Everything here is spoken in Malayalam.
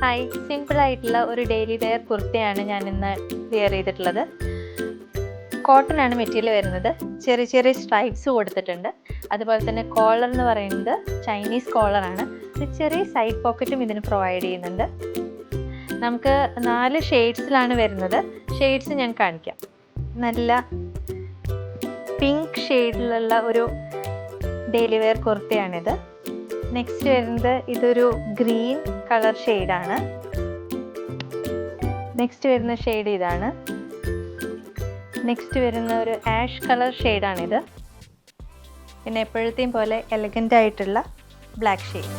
ഹായ്, സിമ്പിളായിട്ടുള്ള ഒരു ഡെയിലി വെയർ കുർത്തയാണ് ഞാൻ ഇന്ന് വെയർ ചെയ്തിട്ടുള്ളത്. കോട്ടൺ ആണ് മെറ്റീരിയൽ വരുന്നത്. ചെറിയ ചെറിയ സ്ട്രൈപ്സ് കൊടുത്തിട്ടുണ്ട്. അതുപോലെ തന്നെ കോളർ എന്ന് പറയുന്നത് ചൈനീസ് കോളറാണ്. ഒരു ചെറിയ സൈഡ് പോക്കറ്റും ഇതിന് പ്രൊവൈഡ് ചെയ്യുന്നുണ്ട്. നമുക്ക് 4 ഷെയ്ഡ്സിലാണ് വരുന്നത്. ഷെയ്ഡ്സ് ഞാൻ കാണിക്കാം. നല്ല പിങ്ക് ഷെയ്ഡിലുള്ള ഒരു ഡെയിലി വെയർ കുർത്തയാണിത്. നെക്സ്റ്റ് വരുന്നത് ഇതൊരു ഗ്രീൻ കളർ ഷെയ്ഡാണ്. നെക്സ്റ്റ് വരുന്ന ഷെയ്ഡ് ഇതാണ്. നെക്സ്റ്റ് വരുന്ന ഒരു ആഷ് കളർ ഷെയ്ഡാണിത്. പിന്നെ എപ്പോഴത്തെയും പോലെ എലഗൻ്റ് ആയിട്ടുള്ള ബ്ലാക്ക് ഷെയ്ഡ്.